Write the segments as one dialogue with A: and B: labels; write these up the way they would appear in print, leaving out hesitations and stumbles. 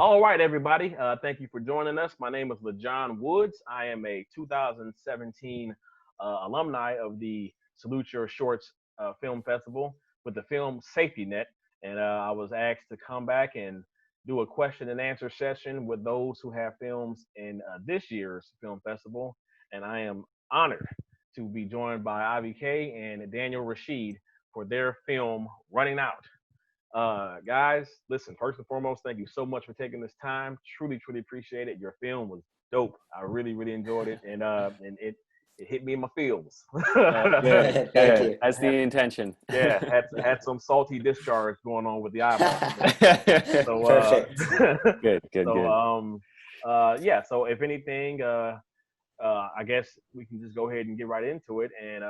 A: All right, everybody. Thank you for joining us. My name is Lejon Woods. I am a 2017 alumni of the Salute Your Shorts Film Festival with the film Safety Net. And I was asked to come back and do a question and answer session with those who have films in this year's film festival. And I am honored to be joined by Avi Kaye and Daniel Rashid for their film Running Out. Guys, listen, first and foremost, thank you so much for taking this time. Truly, truly appreciate it. Your film was dope. I really, really enjoyed it. And it hit me in my feels.
B: Good. Thank you. That's the intention.
A: Yeah, had some salty discharge going on with the eyeball. So,
B: Perfect. Good.
A: So, yeah, so if anything, I guess we can just go ahead and get right into it. And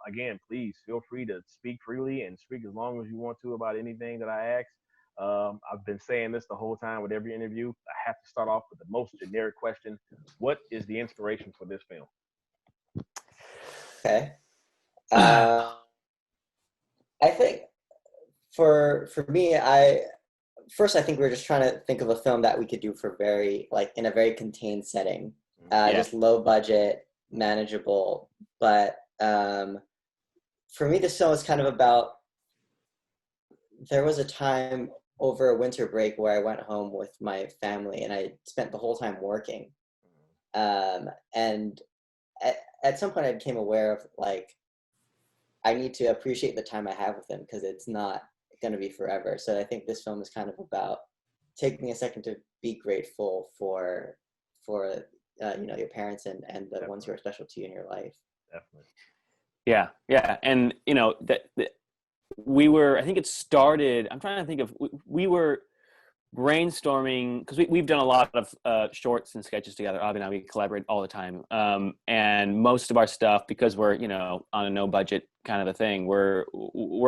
A: again, please feel free to speak freely and speak as long as you want to about anything that I ask. I've been saying this the whole time with every interview. I have to start off with the most generic question. What is the inspiration for this film?
C: Okay. I think for me, I think we were just trying to think of a film that we could do for in a very contained setting. Just low budget, manageable. But for me, this film is kind of about, there was a time over a winter break where I went home with my family and I spent the whole time working. And at some point I became aware of I need to appreciate the time I have with them because it's not going to be forever. So I think this film is kind of about taking a second to be grateful for your parents and the
A: Definitely.
C: ones who are special to you in your life.
A: Definitely.
B: Yeah. And, that we were, I think it started, I'm trying to think of, we were brainstorming, because we've done a lot of shorts and sketches together. Avi and I, we collaborate all the time. And most of our stuff, because we're, on a no budget kind of a thing, we're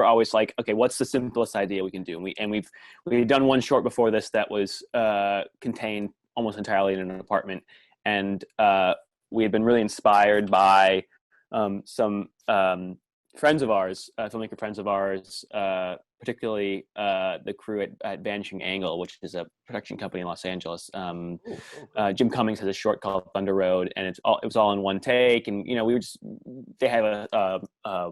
B: always like, okay, what's the simplest idea we can do? And we've done one short before this that was contained almost entirely in an apartment. And we had been really inspired by some friends of ours, filmmaker friends of ours, particularly the crew at Vanishing Angle, which is a production company in Los Angeles. Jim Cummings has a short called Thunder Road, and it was all in one take. And they have a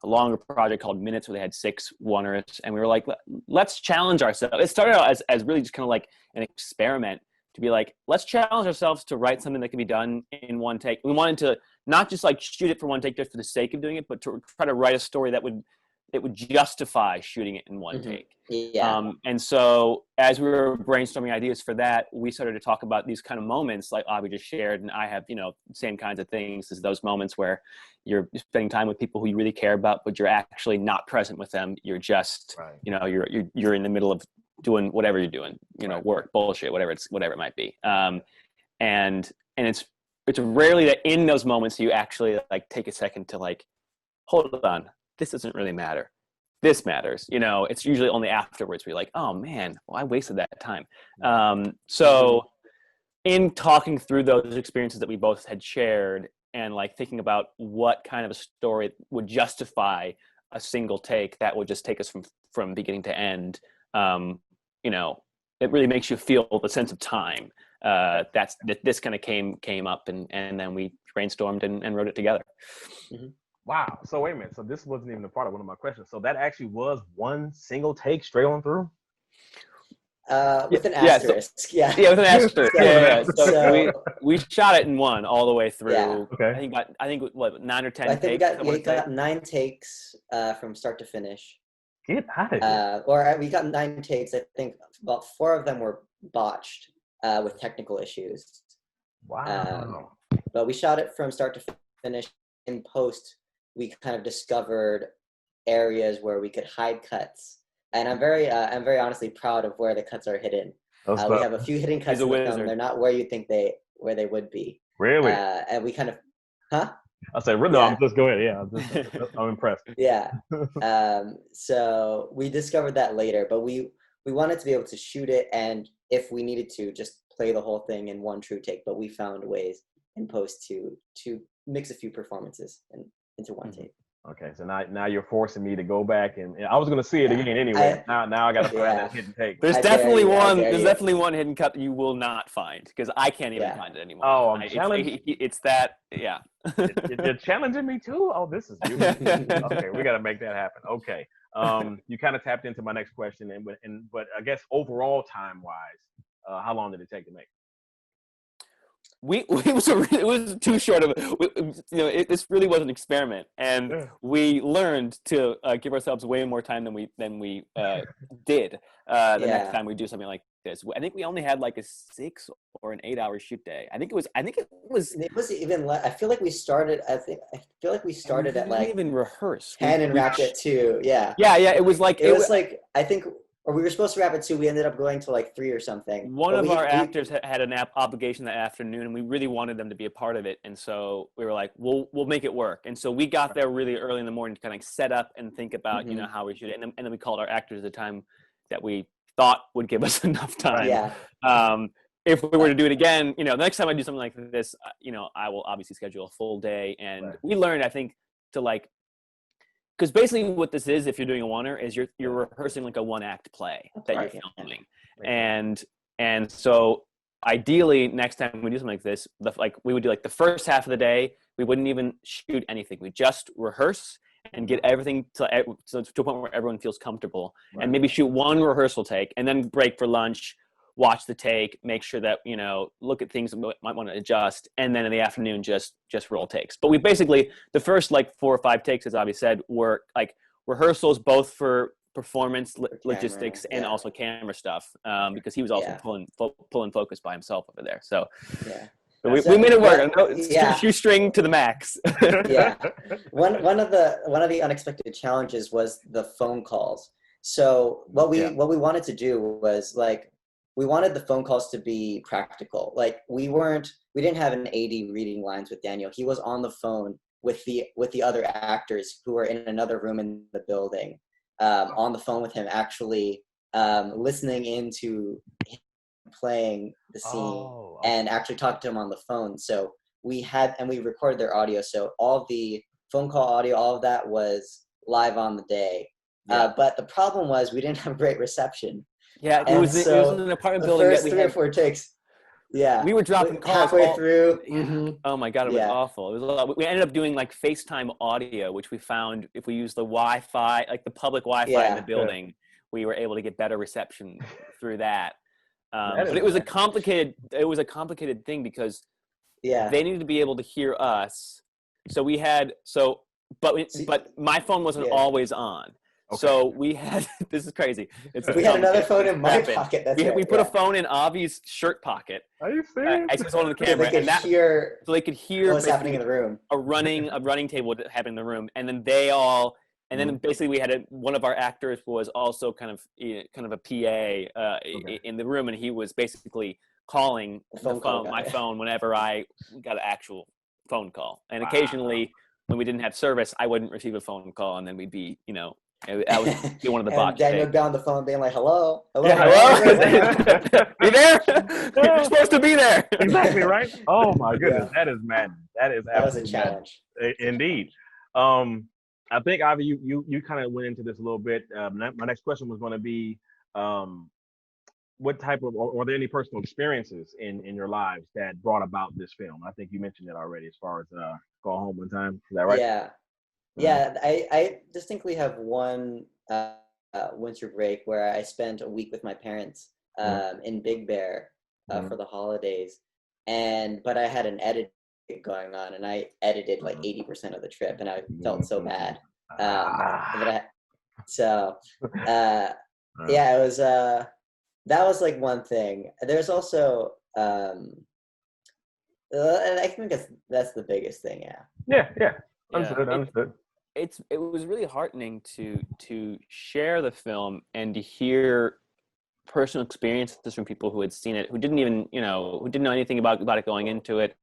B: longer project called Minutes where they had 6 oneers, and we were like, let's challenge ourselves. It started out as really just kind of like an experiment to be like, let's challenge ourselves to write something that can be done in one take. We wanted to not just shoot it for one take just for the sake of doing it, but to try to write a story that would justify shooting it in one take.
C: Yeah.
B: And so as we were brainstorming ideas for that, we started to talk about these kind of moments like Avi just shared, and I have, same kinds of things as those moments where you're spending time with people who you really care about, but you're actually not present with them. You're just,
A: Right.
B: You're in the middle of doing whatever you're doing,
A: Right.
B: work, bullshit, whatever it might be. And it's rarely that in those moments you actually take a second to hold on, this doesn't really matter. This matters. It's usually only afterwards where you're like, oh man, well, I wasted that time. So in talking through those experiences that we both had shared and thinking about what kind of a story would justify a single take that would just take us from beginning to end, it really makes you feel the sense of time. This kind of came up, and then we brainstormed and wrote it together.
C: Mm-hmm.
A: Wow. So wait a minute. So this wasn't even a part of one of my questions. So that actually was one single take straight on through?
C: With an asterisk.
B: Yeah, with an asterisk. So we shot it in one all the way through.
A: Yeah. Okay.
B: I think what, 9 or 10
C: I think
B: takes?
C: we got 9 takes from start to finish.
A: Get out of here.
C: We got 9 takes. I think about 4 of them were botched with technical issues.
A: Wow.
C: But we shot it from start to finish. In post, we kind of discovered areas where we could hide cuts, and I'm very honestly proud of where the cuts are hidden. We have a few hidden cuts in the film. They're not where you think they would be.
A: Really?
C: And we kind of,
A: I said, really? Yeah. I'm just going. Yeah, I'm impressed.
C: Yeah. So we discovered that later, but we wanted to be able to shoot it, and if we needed to, just play the whole thing in one true take. But we found ways in post to mix a few performances into one take.
A: Okay, so now you're forcing me to go back, and I was gonna see it again anyway. Now I gotta find that hidden take.
B: There's
C: I dare
B: definitely
C: you, I
B: one.
C: dare
B: There's
C: you.
B: definitely one hidden cut that you will not find because I can't even find it anymore.
A: Oh, I'm challenged.
B: It's that. Yeah.
A: You're challenging me too. Oh, this is beautiful. Okay, we gotta make that happen. Okay. You kind of tapped into my next question, but I guess overall time wise, how long did it take to make?
B: It was too short of this really was an experiment, and we learned to give ourselves way more time than we did the next time we do something like this. I think we only had like a 6 or an 8 hour shoot day. I think it was
C: It was even less. I feel like we started. I feel like we started at like
B: even rehearse
C: 10 and wrapped at 2. Yeah.
B: Yeah. It was like
C: like I think. Or we were supposed to wrap at 2. We ended up going to like 3 or something.
B: One of our actors had an obligation that afternoon, and we really wanted them to be a part of it. And so we were like, we'll make it work. And so we got there really early in the morning to kind of set up and think about, how we should. And then we called our actors at the time that we thought would give us enough time.
C: Yeah.
B: If we were to do it again, the next time I do something like this, I will obviously schedule a full day. And we learned, I think, to like, because basically what this is, if you're doing a oneer, is you're rehearsing like a 1-act play that you're filming, and so ideally next time we do something like this, we would do like the first half of the day, we wouldn't even shoot anything. We just rehearse and get everything to a point where everyone feels comfortable, and maybe shoot one rehearsal take, and then break for lunch, watch the take, make sure that look at things that might want to adjust, and then in the afternoon just roll takes. But we basically, the first like 4 or 5 takes, as Avi said, were like rehearsals both for performance logistics and also camera stuff, because he was also pulling focus by himself over there. So we made it work. Shoestring to the max.
C: One of the unexpected challenges was the phone calls. So what we wanted to do was like, we wanted the phone calls to be practical. Like we didn't have an AD reading lines with Daniel. He was on the phone with the other actors who were in another room in the building, on the phone with him, actually listening into him playing the scene and actually talking to him on the phone. So we recorded their audio. So all of the phone call audio, all of that was live on the day. But the problem was we didn't have great reception.
B: Yeah, it was in an apartment building.
C: The first 3 or 4 takes. Yeah.
B: We were dropping calls
C: halfway through.
B: Oh my God, it was awful. It was a lot. We ended up doing like FaceTime audio, which we found if we used the Wi-Fi, like the public Wi-Fi in the building, we were able to get better reception through that. But it was a complicated thing because they needed to be able to hear us. So but my phone wasn't always on. Okay. So we had, this is crazy.
C: We had another phone in my pocket.
B: We put a phone in Avi's shirt pocket.
A: Are you serious?
B: I just holding the camera, so they could hear
C: what's happening in the room.
B: A running table happening in the room, and then then basically we had one of our actors was also kind of a PA in the room, and he was basically calling my phone whenever I got an actual phone call, and occasionally when we didn't have service, I wouldn't receive a phone call, and then we'd be I would be one of the bots.
C: Daniel would be on the phone being like, hello?
B: Yeah, hello? You there? You're supposed to be there.
A: Exactly, right? Oh, my goodness. That is madness. That
C: was a challenge.
A: Indeed. I think, Avi, you kind of went into this a little bit. My next question was going to be, what type of, or are there any personal experiences in your lives that brought about this film? I think you mentioned it already as far as Going Home One Time. Is that right?
C: Yeah. Yeah, I distinctly have one winter break where I spent a week with my parents in Big Bear for the holidays, but I had an edit going on, and I edited like 80% of the trip, and I felt so bad. It was that was like one thing. There's also and I think that's the biggest thing.
A: Yeah. Understood.
B: It was really heartening to share the film and to hear personal experiences from people who had seen it, who didn't even who didn't know anything about it going into it,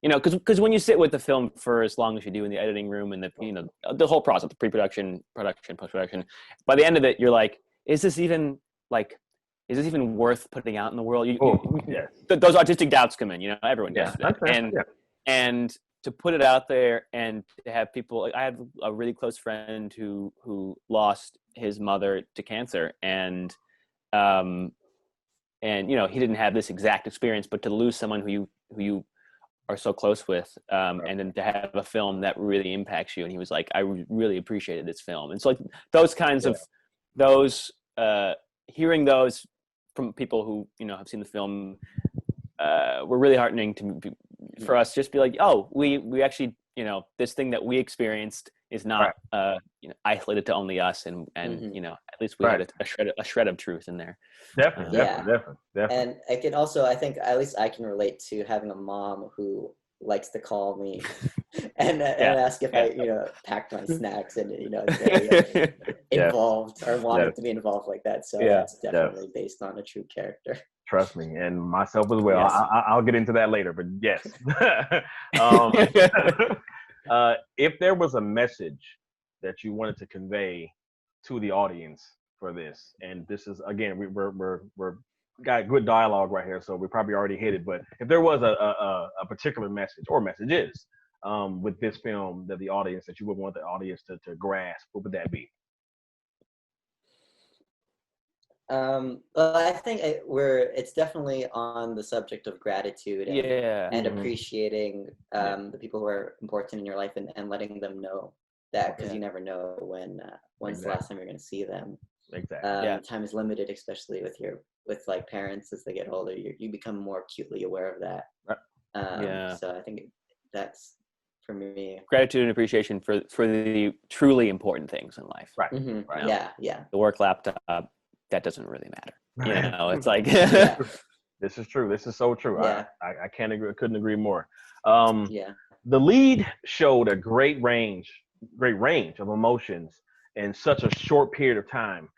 B: because when you sit with the film for as long as you do in the editing room and the whole process, the pre-production, production, post-production, by the end of it you're like, is this even worth putting out in the world? Those artistic doubts come in, everyone does that. And to put it out there and to have people, like, I have a really close friend who lost his mother to cancer, and you know, he didn't have this exact experience, but to lose someone who you are so close with, and then to have a film that really impacts you. And he was like, I really appreciated this film. And so, like, those kinds of those, hearing those from people who, you know, have seen the film, were really heartening for us. Just be like, oh, we actually, you know, this thing that we experienced is not you know, isolated to only us, and you know, at least we had a shred of truth in there.
A: Definitely.
C: And I can also, I think at least I can relate to having a mom who likes to call me and ask if I, you know, packed my snacks, and, you know, very involved or wanted to be involved like that. So that's definitely based on a true character.
A: Trust me, and myself as well.
B: Yes.
A: I'll get into that later, but yes. If there was a message that you wanted to convey to the audience for this, and this is, again, we're got good dialogue right here, so we probably already hit it. But if there was a particular message or messages with this film that you would want the audience to grasp, what would that be?
C: Well, I think it's definitely on the subject of gratitude and appreciating the people who are important in your life, and letting them know that, because you never know when's the last time you're going to see them.
A: Exactly.
C: Time is limited, especially with like parents as they get older. You become more acutely aware of that. So I think that's, for me,
B: gratitude and appreciation for the truly important things in life.
A: Right.
C: Mm-hmm.
A: Right.
C: Yeah.
B: The work laptop, that doesn't really matter. You know, it's like
A: This is true. This is so true.
C: Yeah.
A: I can't agree. Couldn't agree more.
C: Yeah.
A: The lead showed a great range of emotions in such a short period of time.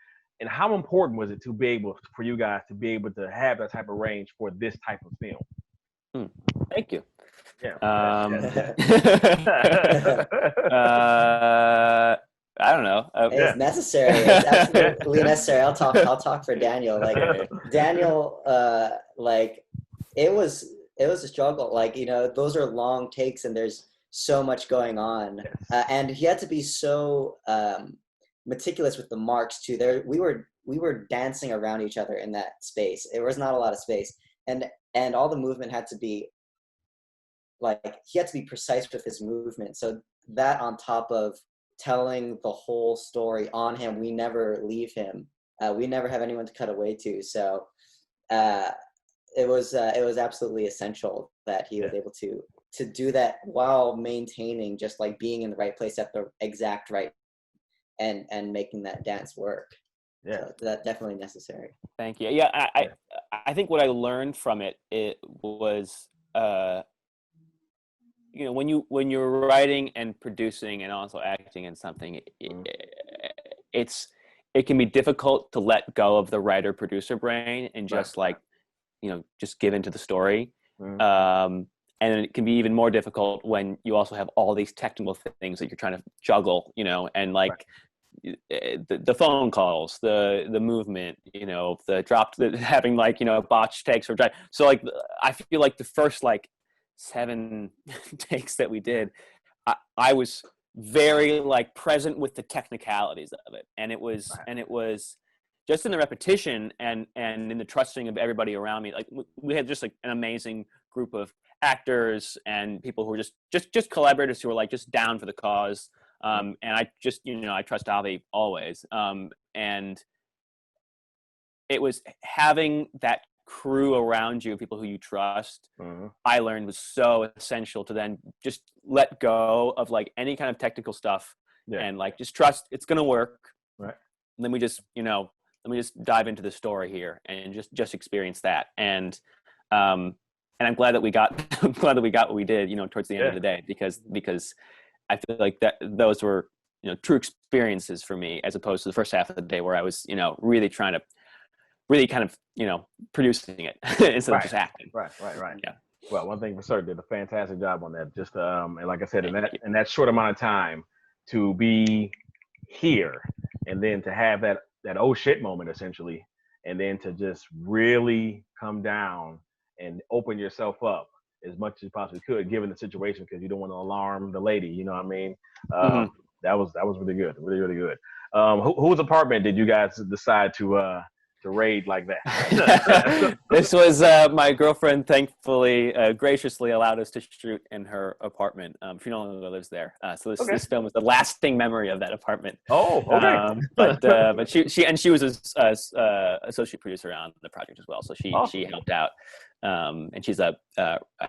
A: And how important was it for you guys to be able to have that type of range for this type of film?
B: Thank you.
A: Yeah.
B: I don't know.
C: It's necessary. It's absolutely necessary. I'll talk for Daniel. Like Daniel, like it was a struggle. Like, you know, those are long takes, and there's so much going on, and he had to be so meticulous with the marks too. We were dancing around each other in that space. There was not a lot of space, and all the movement had to be, like, he had to be precise with his movement. So that, on top of telling the whole story on him, we never leave him. We never have anyone to cut away to. So it was absolutely essential that he was able to do that while maintaining just like being in the right place at the exact right, and making that dance work. So that's definitely necessary.
B: Thank you. Yeah, I think what I learned from it was, you know, when you're writing and producing and also acting in something, it can be difficult to let go of the writer producer brain and just like, you know, just give into the story. And it can be even more difficult when you also have all these technical things that you're trying to juggle, you know, and like the phone calls, the movement, you know, having like, you know, botched takes or so like I feel like the first like 7 takes that we did, I was very like present with the technicalities of it, and it was just in the repetition and in the trusting of everybody around me. Like we had just like an amazing group of actors and people who were just collaborators who were like just down for the cause. And I just, you know, I trust Avi always. And it was having that crew around you, people who you trust, I learned was so essential to then just let go of like any kind of technical stuff and like just trust it's going to work.
A: Right.
B: And then we just, you know, let me just dive into the story here and just experience that. And I'm glad that we got what we did, you know, towards the end of the day, because I feel like that those were, you know, true experiences for me, as opposed to the first half of the day where I was, you know, really kind of, you know, producing it instead of just acting.
A: Right.
B: Yeah.
A: Well, one thing for certain, did a fantastic job on that. Just and like I said, in that short amount of time to be here, and then to have that oh shit moment essentially, and then to just really come down and open yourself up as much as you possibly could, given the situation, because you don't want to alarm the lady. You know what I mean? That was really good, really good. Whose apartment did you guys decide to raid like that?
B: This was my girlfriend. Thankfully, graciously allowed us to shoot in her apartment. She no longer lives there, so this film was the lasting memory of that apartment.
A: Oh, okay.
B: But she was a associate producer on the project as well, so she helped out. And she's a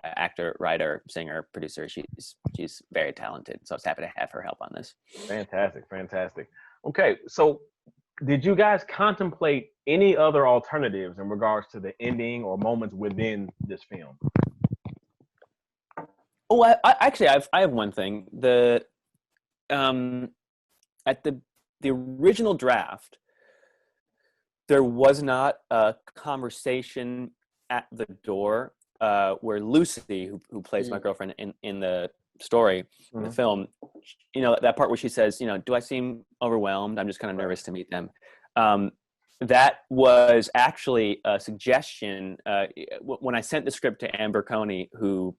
B: actor, writer, singer, producer. She's very talented, so I was happy to have her help on this.
A: Fantastic. Okay, so did you guys contemplate any other alternatives in regards to the ending or moments within this film?
B: Oh, I have one thing. At the original draft, there was not a conversation at the door where Lucy, who plays my girlfriend in the story, in the film, that part where she says, do I seem overwhelmed? I'm just kind of nervous to meet them. That was actually a suggestion when I sent the script to Amber Coney, who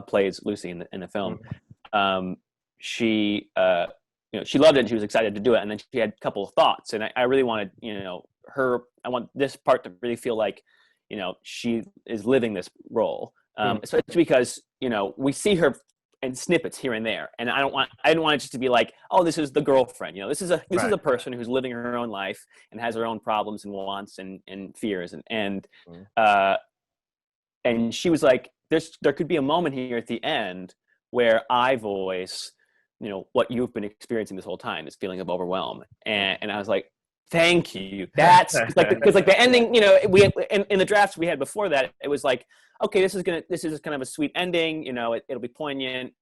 B: plays Lucy in the film. She loved it and she was excited to do it, and then she had a couple of thoughts, and I really wanted I want this part to really feel like she is living this role, especially because we see her in snippets here and there, and I didn't want it just to be like, oh, this is the girlfriend. This is a person who's living her own life and has her own problems and wants and fears, and she was like, there could be a moment here at the end where I voice what you've been experiencing this whole time, this feeling of overwhelm, and I was like, thank you. That's because the ending, we in the drafts we had before that, it was like, okay, this is kind of a sweet ending. It'll be poignant.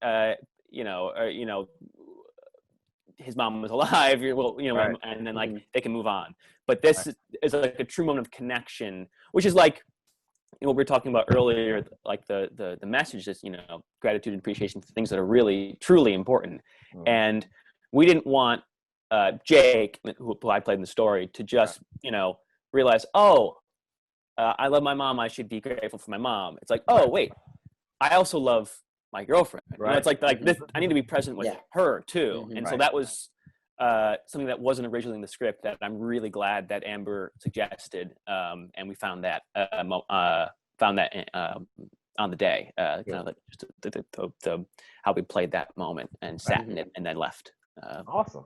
B: His mom was alive. And then they can move on. But this is like a true moment of connection, which is like what we were talking about earlier. Like the message is gratitude and appreciation for things that are really truly important. And we didn't want Jake, who I played in the story, to just realize, I love my mom, I should be grateful for my mom. It's like, oh wait, I also love my girlfriend. It's like this, I need to be present with her too. And so that was something that wasn't originally in the script that I'm really glad that Amber suggested, and we found that on the day, kind of like just the how we played that moment and sat in it and then left.
A: Awesome.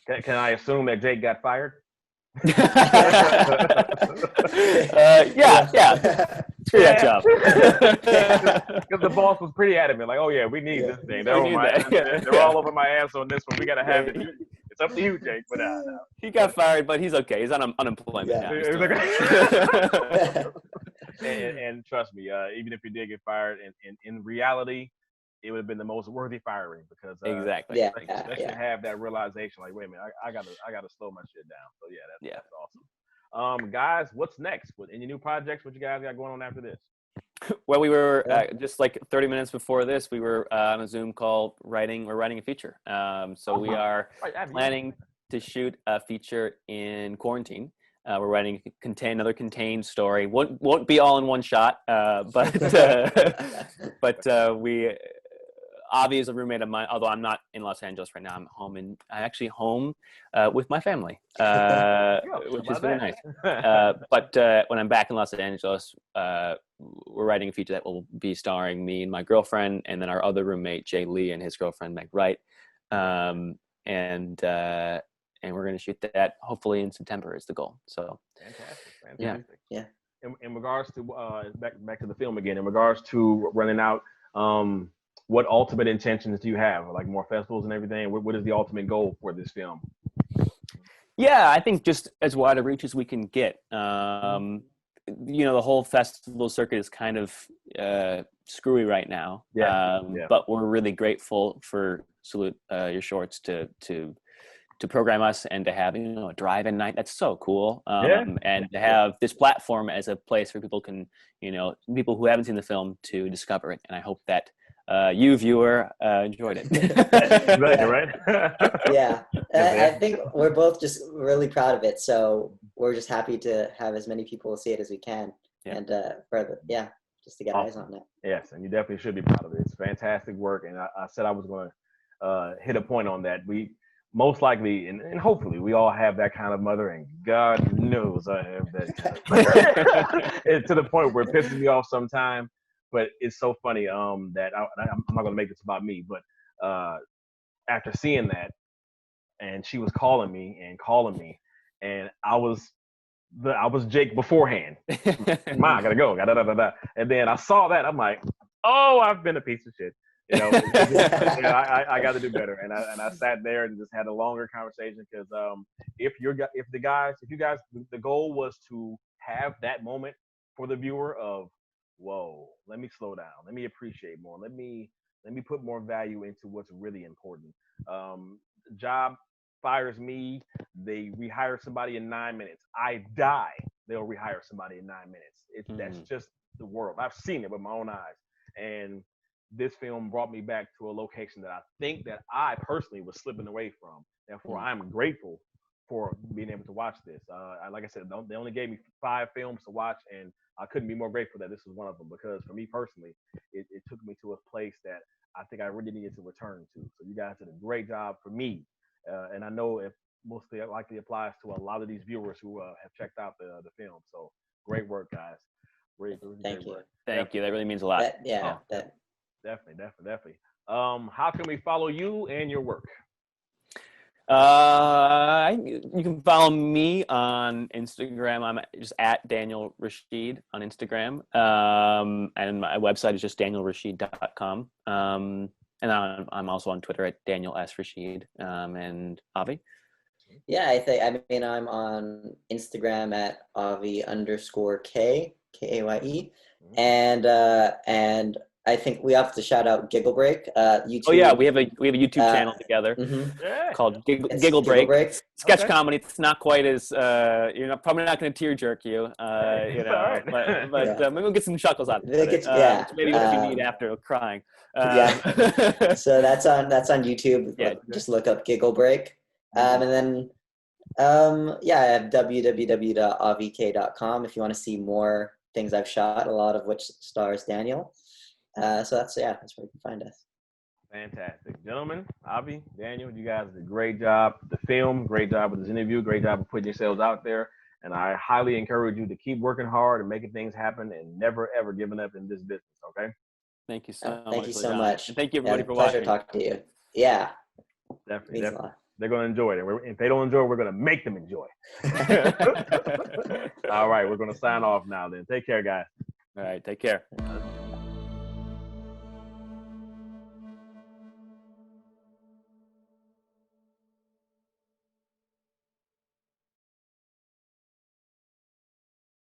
A: Can I assume that Jake got fired?
B: Screw that job.
A: Because the boss was pretty adamant, like, oh yeah, we need this thing. They're all over my ass on this one. We gotta have it. It's up to you, Jake. But
B: he got fired, but he's okay. He's on unemployment now.
A: And trust me, even if you did get fired, in reality, it would have been the most worthy firing, because
B: exactly.
A: To have that realization, like, wait a minute, I gotta slow my shit down. So that's awesome. Guys, what's next? Any new projects? What you guys got going on after this?
B: Well, we were just like 30 minutes before this, we were on a Zoom call we're writing a feature. So we are planning to shoot a feature in quarantine. We're writing another contained story. Won't be all in one shot, but we. Avi is a roommate of mine, although I'm not in Los Angeles right now. I'm actually home with my family, which is very nice. But when I'm back in Los Angeles, we're writing a feature that will be starring me and my girlfriend, and then our other roommate, Jay Lee, and his girlfriend, Meg Wright. And we're going to shoot that hopefully in September is the goal. So
A: fantastic. Yeah. In regards to back to the film again, in regards to running out, what ultimate intentions do you have? Like more festivals and everything? What is the ultimate goal for this film?
B: Yeah, I think just as wide a reach as we can get. The whole festival circuit is kind of screwy right now. But we're really grateful for Salute Your Shorts to program us and to have a drive-in night. That's so cool. And to have this platform as a place where people can, people who haven't seen the film to discover it. And I hope that you, viewer, enjoyed it.
A: Right?
C: I think we're both just really proud of it. So we're just happy to have as many people see it as we can. And just to get eyes on it.
A: Yes, and you definitely should be proud of it. It's fantastic work, and I said I was going to hit a point on that. We most likely, and hopefully, we all have that kind of mother, and God knows I have that. It's to the point where it pisses me off sometimes, but it's so funny that I'm not going to make this about me, but after seeing that, and she was calling me, and I was Jake beforehand. Ma, I gotta go. And then I saw that. I'm like, oh, I've been a piece of shit. You know, I got to do better. And I sat there and just had a longer conversation because if you guys, the goal was to have that moment for the viewer of, whoa, let me slow down, let me appreciate more, let me put more value into what's really important. Job fires me, they rehire somebody in 9 minutes. I die, they'll rehire somebody in 9 minutes. That's just the world. I've seen it with my own eyes. And this film brought me back to a location that I think that I personally was slipping away from. Therefore, I'm grateful for being able to watch this. Like I said, they only gave me 5 films to watch, and I couldn't be more grateful that this was one of them, because for me personally, it took me to a place that I think I really needed to return to. So you guys did a great job for me. And I know it mostly likely applies to a lot of these viewers who have checked out the film. So great work, guys. Great
C: Thank
A: work.
B: Thank you. That really means a lot.
A: Definitely. How can we follow you and your work?
B: You can follow me on Instagram. I'm just at Daniel Rashid on Instagram. And my website is just danielrashid.com. And I'm also on Twitter at Daniel S. Rashid. And Avi?
C: Yeah, I'm on Instagram at Avi_K, Kaye. And I think we have to shout out Giggle Break. YouTube.
B: Oh yeah, we have a YouTube channel together called Giggle Break. Sketch comedy. It's not quite as you're probably not going to tear jerk you,
A: Right.
B: but maybe we'll get some chuckles out of it. Maybe what you need after crying.
C: So that's on YouTube.
B: Yeah,
C: just look up Giggle Break, and then I have www.avk.com if you want to see more things I've shot, a lot of which stars Daniel. So that's where you can find us.
A: Fantastic. Gentlemen, Avi, Daniel, you guys did a great job with the film, great job with this interview, great job of putting yourselves out there. And I highly encourage you to keep working hard and making things happen and never, ever giving up in this business, okay?
B: Thank you so much.
C: Thank you so much.
B: And thank you, everybody, for
C: pleasure
B: watching.
C: Talking to you. Yeah.
A: Definitely. They're going to enjoy it. If they don't enjoy it, we're going to make them enjoy it. All right, we're going to sign off now then. Take care, guys.
B: All right, take care.